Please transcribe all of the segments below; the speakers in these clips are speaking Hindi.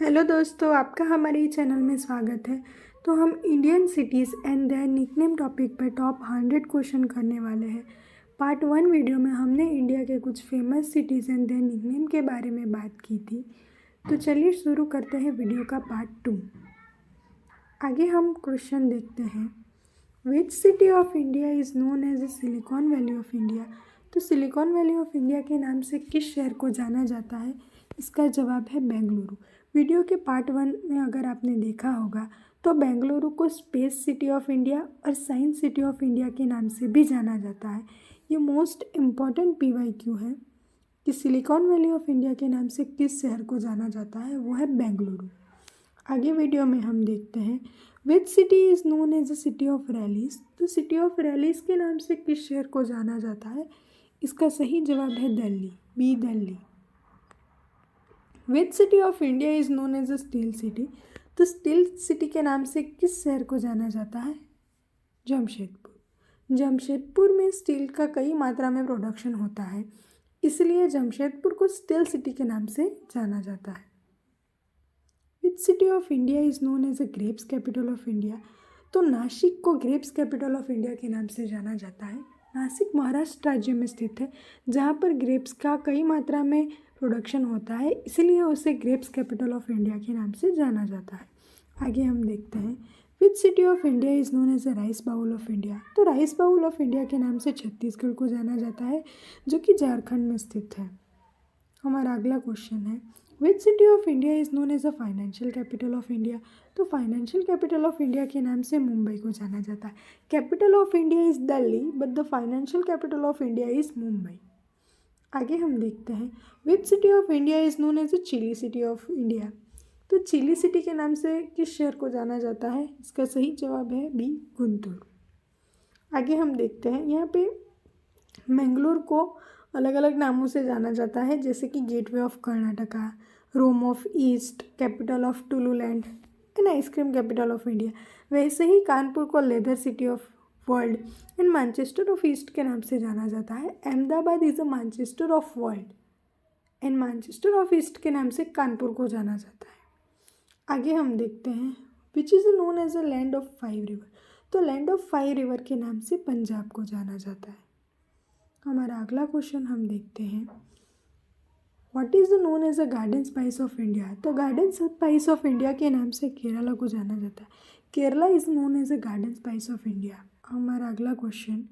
हेलो दोस्तों, आपका हमारे चैनल में स्वागत है। तो हम Indian cities and their nickname topic पर टॉप 100 क्वेश्चन करने वाले हैं। पार्ट 1 वीडियो में हमने इंडिया के कुछ famous cities and their nickname के बारे में बात की थी। तो चलिए शुरू करते हैं वीडियो का पार्ट 2। आगे हम क्वेश्चन देखते हैं। Which city of India is known as a Silicon Valley of India. तो सिलिकॉन वैली ऑफ इंडिया के नाम से किस शहर को जाना जाता है? इसका जवाब है बेंगलुरु। वीडियो के पार्ट 1 में अगर आपने देखा होगा तो बेंगलुरु को स्पेस सिटी ऑफ इंडिया और साइंस सिटी ऑफ इंडिया के नाम से भी जाना जाता है। ये मोस्ट इम्पॉर्टेंट PYQ है कि सिलिकॉन वैली ऑफ इंडिया के नाम से किस शहर को जाना जाता है, वो है बेंगलुरु। आगे वीडियो में हम देखते हैं which city is known as a city of rallies. तो सिटी ऑफ रैलीज के नाम से किस शहर को जाना जाता है? इसका सही जवाब है Delhi, B Delhi. Which city of India is known as a steel city. तो स्टील सिटी के नाम से किस शहर को जाना जाता है? जमशेदपुर। जमशेदपुर में स्टील का कई मात्रा में प्रोडक्शन होता है, इसलिए जमशेदपुर को स्टील सिटी के नाम से जाना जाता है। Which city of India is known as a grapes capital of India. तो नासिक को ग्रेप्स कैपिटल ऑफ इंडिया के नाम से जाना जाता है। नासिक महाराष्ट्र राज्य में स्थित है, जहाँ पर ग्रेप्स का कई मात्रा में प्रोडक्शन होता है, इसलिए उसे ग्रेप्स कैपिटल ऑफ इंडिया के नाम से जाना जाता है। आगे हम देखते हैं which city of India is known as a rice bowl of India. तो राइस बाउल ऑफ इंडिया के नाम से छत्तीसगढ़ को जाना जाता है, जो कि झारखंड में स्थित है। हमारा अगला क्वेश्चन है which city of India is known as a financial capital of India. तो फाइनेंशियल कैपिटल ऑफ इंडिया के नाम से मुंबई को जाना जाता है। Capital of India is Delhi but the financial capital of India is Mumbai. आगे हम देखते हैं which city of India is known as a chilli city of India. तो चिली सिटी के नाम से किस शहर को जाना जाता है? इसका सही जवाब है बी गुंटूर। आगे हम देखते हैं यहाँ पे मैंगलोर को अलग अलग नामों से जाना जाता है, जैसे कि gateway of Karnataka, Rome of East, capital of Tululand and ice cream capital of India. वैसे ही कानपुर को leather city of world and Manchester of East के नाम से जाना जाता है। Ahmedabad is a Manchester of world and Manchester of East के नाम से कानपुर को जाना जाता है। आगे हम देखते हैं which is known as a land of 5 river. तो लैंड ऑफ 5 रिवर के नाम से पंजाब को जाना जाता है। हमारा अगला क्वेश्चन हम देखते हैं what is known as a garden spice of India. तो गार्डन स्पाइस ऑफ इंडिया के नाम से केरला को जाना जाता है। Kerala is known as a garden spice of India. हमारा अगला question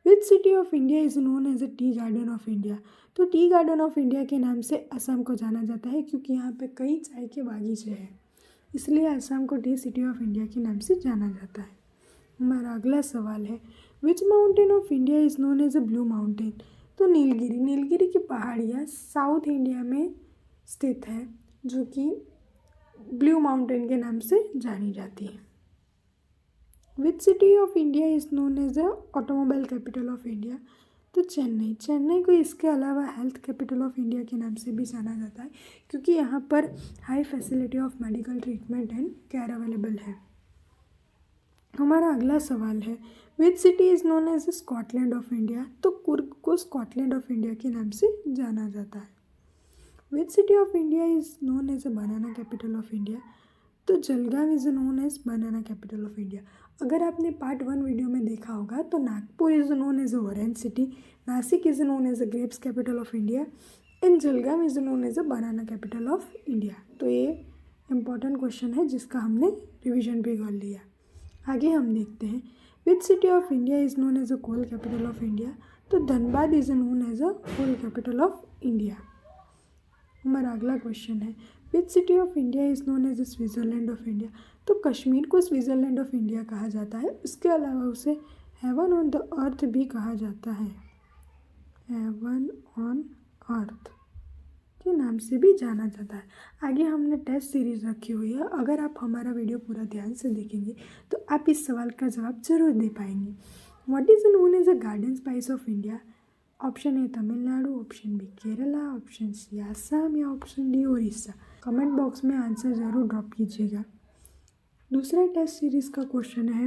which city of India is known as a tea garden of India. तो टी गार्डन ऑफ इंडिया के नाम से असम को जाना जाता है, क्योंकि यहाँ पे कई चाय के बागीचे हैं, इसलिए असम को टी सिटी ऑफ इंडिया के नाम से जाना जाता है। हमारा अगला सवाल है which mountain of India is known as a blue mountain. तो नीलगिरी की पहाड़ियाँ साउथ इंडिया में स्थित है, जो कि ब्लू माउंटेन के नाम से जानी जाती है। Which city of India is known as a automobile capital of India. तो चेन्नई को इसके अलावा हेल्थ कैपिटल ऑफ इंडिया के नाम से भी जाना जाता है, क्योंकि यहाँ पर high facility of medical treatment and care available है। हमारा अगला सवाल है which city is known as Scotland of India. तो कुर्ग को स्कॉटलैंड ऑफ इंडिया के नाम से जाना जाता है। Which city of India is known as a banana capital of India. तो Jalgaon is known as banana capital of India. अगर आपने पार्ट 1 वीडियो में देखा होगा तो Nagpur is known as a orange city, Nashik is known as a grapes capital of India and Jalgaon is known as a banana capital of India. तो ये इंपॉर्टेंट क्वेश्चन है जिसका हमने रिविजन भी कर लिया। आगे हम देखते हैं which city of India is known as a coal capital of India. तो Dhanbad is known as a coal capital of India. हमारा अगला क्वेश्चन है which city of India is known as a Switzerland of India. तो कश्मीर को स्विट्ज़रलैंड ऑफ इंडिया कहा जाता है, इसके अलावा उसे हेवन ऑन द अर्थ भी कहा जाता है। हेवन ऑन अर्थ के नाम से भी जाना जाता है। आगे हमने टेस्ट सीरीज़ रखी हुई है, अगर आप हमारा वीडियो पूरा ध्यान से देखेंगे तो आप इस सवाल का जवाब जरूर दे पाएंगे। What is known as a garden spice of India. Option A Tamil Nadu, option B Kerala, option C Assam या option D Orissa. Comment box में आंसर ज़रूर ड्रॉप कीजिएगा। दूसरा टेस्ट सीरीज़ का क्वेश्चन है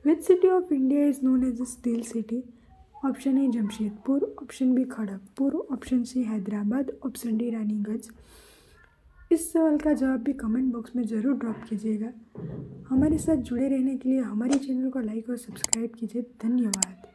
which city of India is known as a steel city. Option A Jamshedpur, option B Kharagpur, option C Hyderabad, option D Raniganj. इस सवाल का जवाब भी कमेंट बॉक्स में ज़रूर ड्रॉप कीजिएगा। हमारे साथ जुड़े रहने के लिए हमारे चैनल को लाइक और सब्सक्राइब कीजिए। धन्यवाद।